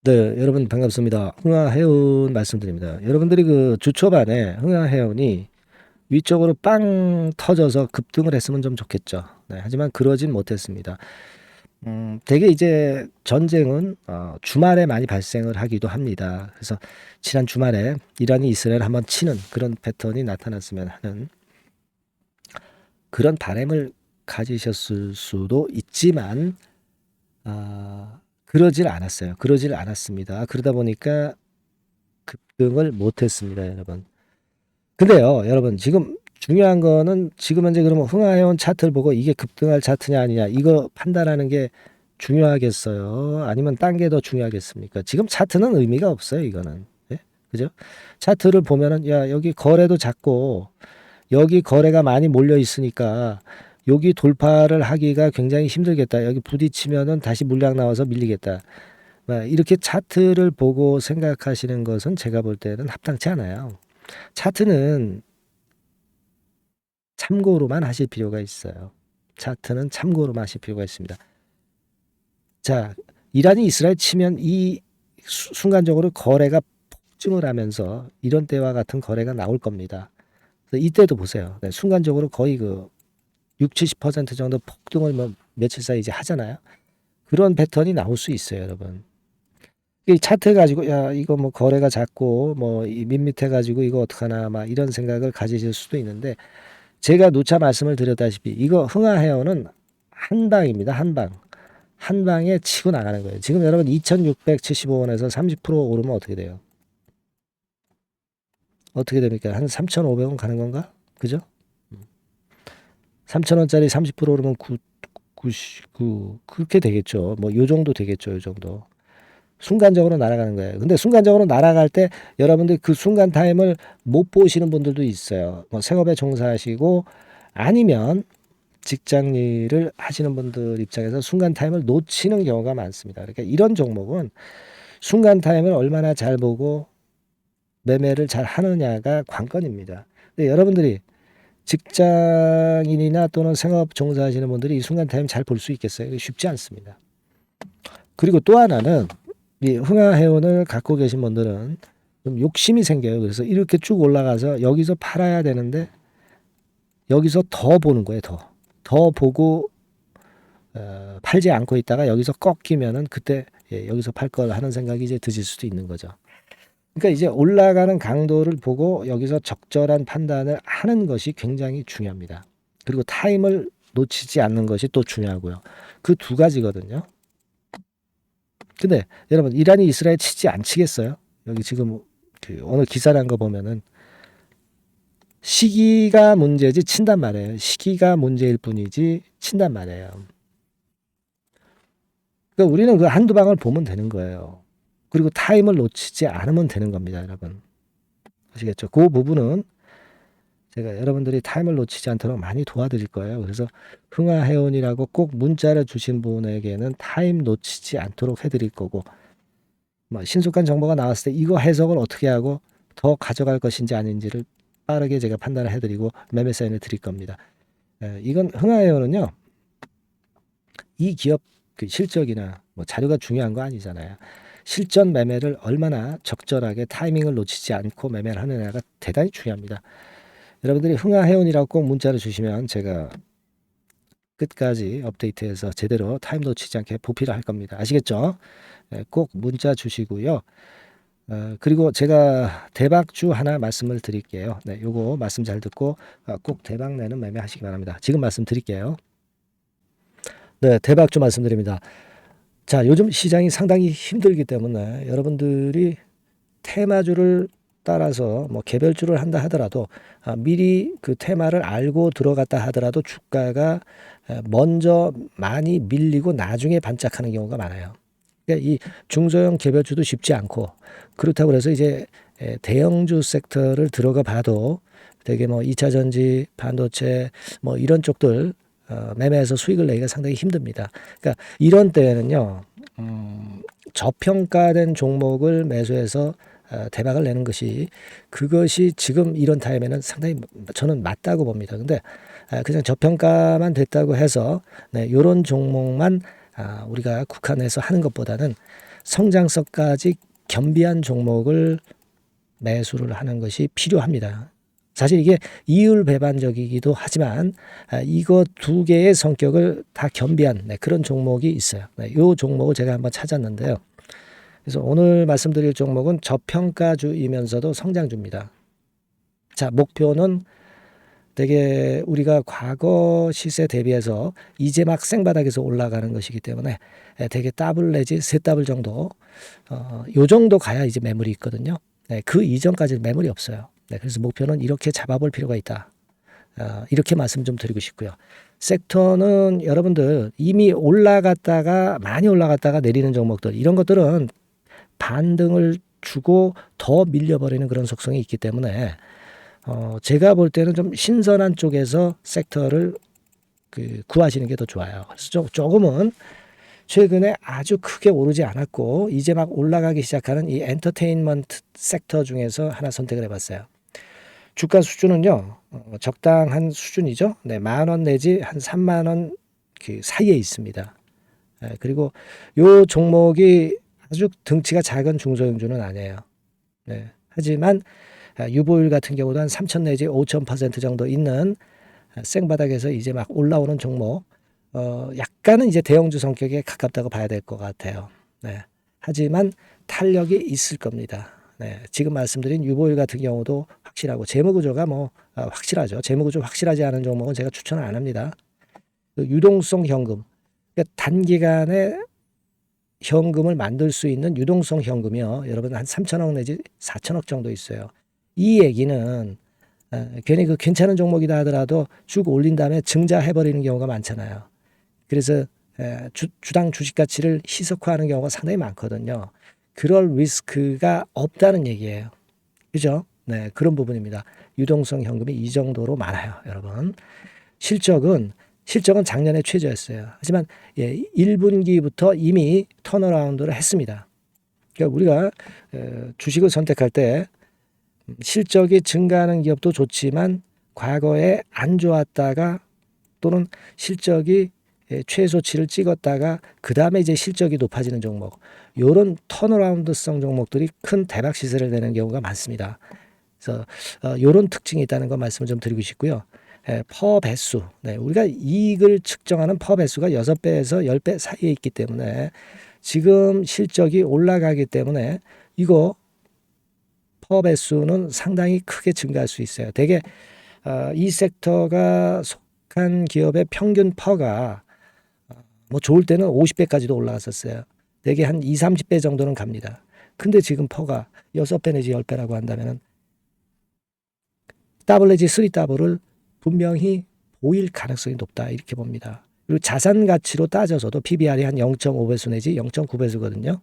네, 여러분 반갑습니다. 흥하해운 말씀드립니다. 여러분들이 그 주 초반에 흥하해운이 위쪽으로 빵 터져서 급등을 했으면 좀 좋겠죠. 네, 하지만 그러진 못했습니다. 대개 이제 전쟁은 주말에 많이 발생을 하기도 합니다. 그래서 지난 주말에 이란이 이스라엘 한번 치는 그런 패턴이 나타났으면 하는 그런 바람을 가지셨을 수도 있지만 그러질 않았어요. 그러질 않았습니다. 그러다 보니까 급등을 못했습니다, 여러분. 근데요, 여러분, 지금 중요한 거는 지금 현재 그러면 흥하해온 차트를 보고 이게 급등할 차트냐 아니냐 이거 판단하는 게 중요하겠어요? 아니면 딴 게 더 중요하겠습니까? 지금 차트는 의미가 없어요, 이거는. 예? 그죠? 차트를 보면은 야, 여기 거래도 작고 여기 거래가 많이 몰려 있으니까 여기 돌파를 하기가 굉장히 힘들겠다. 여기 부딪히면은 다시 물량 나와서 밀리겠다. 이렇게 차트를 보고 생각하시는 것은 제가 볼 때는 합당치 않아요. 차트는 참고로만 하실 필요가 있어요. 차트는 참고로만 하실 필요가 있습니다. 자, 이란이 이스라엘 치면 이 순간적으로 거래가 폭증을 하면서 이런 때와 같은 거래가 나올 겁니다. 이때도 보세요. 네, 순간적으로 거의 그 60, 70% 정도 폭등을 뭐 며칠 사이 이제 하잖아요. 그런 패턴이 나올 수 있어요, 여러분. 이 차트 가지고 야 이거 뭐 거래가 작고 뭐 밋밋해 가지고 이거 어떡하나 막 이런 생각을 가지실 수도 있는데 제가 누차 말씀을 드렸다시피 이거 흥하해어는 한 방입니다. 한 방. 한 방에 치고 나가는 거예요. 지금 여러분 2,675원에서 30% 오르면 어떻게 돼요? 어떻게 됩니까? 한 3,500원 가는 건가? 그죠? 3,000원짜리 30% 오르면 99 그렇게 되겠죠. 뭐 요 정도 되겠죠. 요 정도. 순간적으로 날아가는 거예요. 근데 순간적으로 날아갈 때 여러분들 그 순간 타임을 못 보시는 분들도 있어요. 뭐 생업에 종사하시고 아니면 직장 일을 하시는 분들 입장에서 순간 타임을 놓치는 경우가 많습니다. 그러니까 이런 종목은 순간 타임을 얼마나 잘 보고 매매를 잘 하느냐가 관건입니다. 근데 여러분들이 직장인이나 또는 생업 종사하시는 분들이 이 순간 타임 잘 볼 수 있겠어요? 쉽지 않습니다. 그리고 또 하나는 이 흥하해운을 갖고 계신 분들은 좀 욕심이 생겨요. 그래서 이렇게 쭉 올라가서 여기서 팔아야 되는데 여기서 더 보는 거예요. 더 보고 팔지 않고 있다가 여기서 꺾이면은 그때 여기서 팔 걸 하는 생각이 이제 드실 수도 있는 거죠. 그러니까 이제 올라가는 강도를 보고 여기서 적절한 판단을 하는 것이 굉장히 중요합니다. 그리고 타임을 놓치지 않는 것이 또 중요하고요. 그 두 가지거든요. 근데 여러분 이란이 이스라엘 치지 안 치겠어요? 여기 지금 그 오늘 기사 난 거 보면은 시기가 문제지 친단 말이에요. 시기가 문제일 뿐이지 친단 말이에요. 그러니까 우리는 그 한두 방을 보면 되는 거예요. 그리고 타임을 놓치지 않으면 되는 겁니다, 여러분. 아시겠죠? 그 부분은 제가 여러분들이 타임을 놓치지 않도록 많이 도와드릴 거예요. 그래서 흥하해운이라고 꼭 문자를 주신 분에게는 타임 놓치지 않도록 해드릴 거고 뭐 신속한 정보가 나왔을 때 이거 해석을 어떻게 하고 더 가져갈 것인지 아닌지를 빠르게 제가 판단을 해드리고 매매 사인을 드릴 겁니다. 이건 흥하해운은요. 이 기업 그 실적이나 뭐 자료가 중요한 거 아니잖아요. 실전 매매를 얼마나 적절하게 타이밍을 놓치지 않고 매매를 하느냐가 대단히 중요합니다. 여러분들이 흥하해운이라고 꼭 문자를 주시면 제가 끝까지 업데이트해서 제대로 타임 놓치지 않게 보필을 할 겁니다. 아시겠죠? 꼭 문자 주시고요. 그리고 제가 대박주 하나 말씀을 드릴게요. 네, 요거 말씀 잘 듣고 꼭 대박 내는 매매 하시기 바랍니다. 지금 말씀 드릴게요. 네, 대박주 말씀드립니다. 자, 요즘 시장이 상당히 힘들기 때문에 여러분들이 테마주를 따라서 뭐 개별주를 한다 하더라도 미리 그 테마를 알고 들어갔다 하더라도 주가가 먼저 많이 밀리고 나중에 반짝하는 경우가 많아요. 그러니까 이 중소형 개별주도 쉽지 않고 그렇다고 해서 이제 대형주 섹터를 들어가 봐도 되게 뭐 2차 전지, 반도체 뭐 이런 쪽들 매매해서 수익을 내기가 상당히 힘듭니다. 그러니까 이런 때에는요, 저평가된 종목을 매수해서 대박을 내는 것이 그것이 지금 이런 타임에는 상당히 저는 맞다고 봅니다. 근데 그냥 저평가만 됐다고 해서 네, 이런 종목만 우리가 국한해서 하는 것보다는 성장성까지 겸비한 종목을 매수를 하는 것이 필요합니다. 사실 이게 이율배반적이기도 하지만 이거 두 개의 성격을 다 겸비한 그런 종목이 있어요. 이 종목을 제가 한번 찾았는데요. 그래서 오늘 말씀드릴 종목은 저평가주이면서도 성장주입니다. 자, 목표는 되게 우리가 과거 시세 대비해서 이제 막 생바닥에서 올라가는 것이기 때문에 되게 더블 내지 세 더블 정도 요 정도 가야 이제 매물이 있거든요. 그 이전까지는 매물이 없어요. 그래서 목표는 이렇게 잡아볼 필요가 있다. 이렇게 말씀 좀 드리고 싶고요. 섹터는 여러분들 이미 올라갔다가 많이 올라갔다가 내리는 종목들 이런 것들은 반등을 주고 더 밀려버리는 그런 속성이 있기 때문에 제가 볼 때는 좀 신선한 쪽에서 섹터를 구하시는 게 더 좋아요. 그래서 조금은 최근에 아주 크게 오르지 않았고 이제 막 올라가기 시작하는 이 엔터테인먼트 섹터 중에서 하나 선택을 해봤어요. 주가 수준은요 적당한 수준이죠. 네, 10,000원 내지 한 30,000원 그 사이에 있습니다. 그리고 요 종목이 아주 등치가 작은 중소형주는 아니에요. 네, 하지만 유보율 같은 경우도 한 3,000 내지 5,000% 정도 있는 생바닥에서 이제 막 올라오는 종목, 약간은 이제 대형주 성격에 가깝다고 봐야 될 것 같아요. 네. 하지만 탄력이 있을 겁니다. 네. 지금 말씀드린 유보율 같은 경우도 확실하고 재무구조가 확실하죠. 재무구조 확실하지 않은 종목은 제가 추천을 안 합니다. 유동성 현금, 그러니까 단기간에 현금을 만들 수 있는 유동성 현금이요. 여러분 한 3,000억 내지 4,000억 정도 있어요. 이 얘기는 괜히 그 괜찮은 종목이다 하더라도 쭉 올린 다음에 증자해버리는 경우가 많잖아요. 그래서 주당 주식 가치를 희석화하는 경우가 상당히 많거든요. 그럴 리스크가 없다는 얘기예요. 그죠? 네, 그런 부분입니다. 유동성 현금이 이 정도로 많아요, 여러분. 실적은 작년에 최저였어요. 하지만 1분기부터 이미 턴어라운드를 했습니다. 그러니까 우리가 주식을 선택할 때 실적이 증가하는 기업도 좋지만 과거에 안 좋았다가 또는 실적이 최소치를 찍었다가 그 다음에 이제 실적이 높아지는 종목, 이런 턴어라운드성 종목들이 큰 대박 시세를 내는 경우가 많습니다. 그래서 이런 특징이 있다는 거 말씀을 좀 드리고 싶고요. 퍼 배수, 우리가 이익을 측정하는 퍼 배수가 6배에서 10배 사이에 있기 때문에 지금 실적이 올라가기 때문에 이거 퍼 배수는 상당히 크게 증가할 수 있어요. 대개 이 섹터가 속한 기업의 평균 퍼가 좋을 때는 50배까지도 올라갔었어요. 대개 한 2, 30배 정도는 갑니다. 근데 지금 퍼가 6배 내지 10배라고 한다면 더블 내지 3더블을 분명히 보일 가능성이 높다 이렇게 봅니다. 그리고 자산 가치로 따져서도 PBR이 한 0.5배수 내지 0.9배수거든요.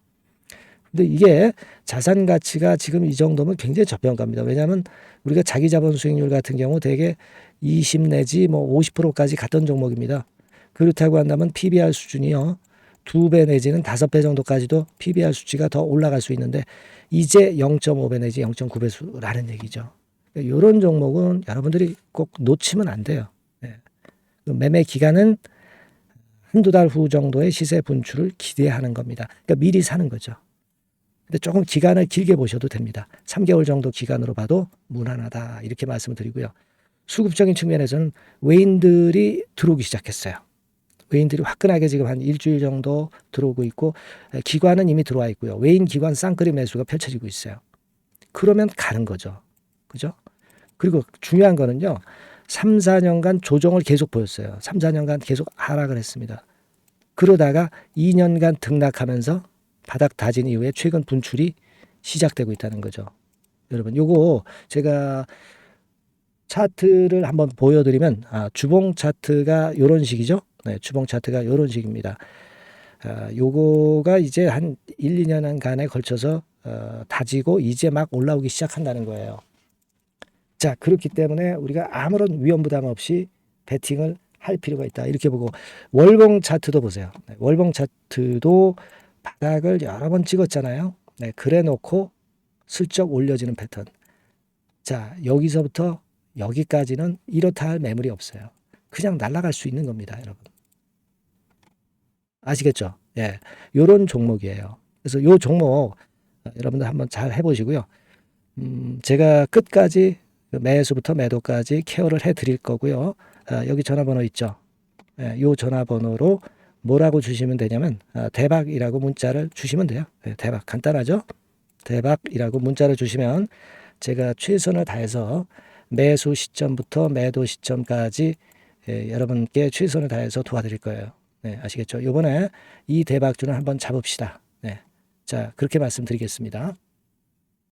근데 이게 자산 가치가 지금 이 정도면 굉장히 저평가입니다. 왜냐하면 우리가 자기 자본 수익률 같은 경우 대개 20 내지 50%까지 갔던 종목입니다. 그렇다고 한다면 PBR 수준이요. 2배 내지는 5배 정도까지도 PBR 수치가 더 올라갈 수 있는데 이제 0.5배 내지 0.9배수라는 얘기죠. 이런 종목은 여러분들이 꼭 놓치면 안 돼요. 매매 기간은 한두 달 후 정도의 시세 분출을 기대하는 겁니다. 그러니까 미리 사는 거죠. 근데 조금 기간을 길게 보셔도 됩니다. 3개월 정도 기간으로 봐도 무난하다 이렇게 말씀을 드리고요. 수급적인 측면에서는 외인들이 들어오기 시작했어요. 외인들이 화끈하게 지금 한 일주일 정도 들어오고 있고 기관은 이미 들어와 있고요. 외인 기관 쌍끌이 매수가 펼쳐지고 있어요. 그러면 가는 거죠. 그죠? 그리고 중요한 거는요. 3, 4년간 조정을 계속 보였어요. 3, 4년간 계속 하락을 했습니다. 그러다가 2년간 등락하면서 바닥 다진 이후에 최근 분출이 시작되고 있다는 거죠. 여러분 요거 제가 차트를 한번 보여드리면 주봉 차트가 요런 식이죠. 네, 주봉 차트가 요런 식입니다. 요거가 이제 한 1, 2년간에 걸쳐서 다지고 이제 막 올라오기 시작한다는 거예요. 자, 그렇기 때문에 우리가 아무런 위험 부담 없이 베팅을 할 필요가 있다. 이렇게 보고 월봉 차트도 보세요. 네, 월봉 차트도 바닥을 여러 번 찍었잖아요. 네, 그래 놓고 슬쩍 올려지는 패턴. 자, 여기서부터 여기까지는 이렇다 할 매물이 없어요. 그냥 날아갈 수 있는 겁니다, 여러분. 아시겠죠? 예. 요런 종목이에요. 그래서 요 종목 여러분들 한번 잘 해보시고요. 제가 끝까지 매수부터 매도까지 케어를 해드릴 거고요. 여기 전화번호 있죠. 요 전화번호로 뭐라고 주시면 되냐면 대박이라고 문자를 주시면 돼요. 대박 간단하죠. 대박이라고 문자를 주시면 제가 최선을 다해서 매수 시점부터 매도 시점까지 여러분께 최선을 다해서 도와드릴 거예요. 네, 아시겠죠? 이번에 이 대박주는 한번 잡읍시다. 네, 자 그렇게 말씀드리겠습니다.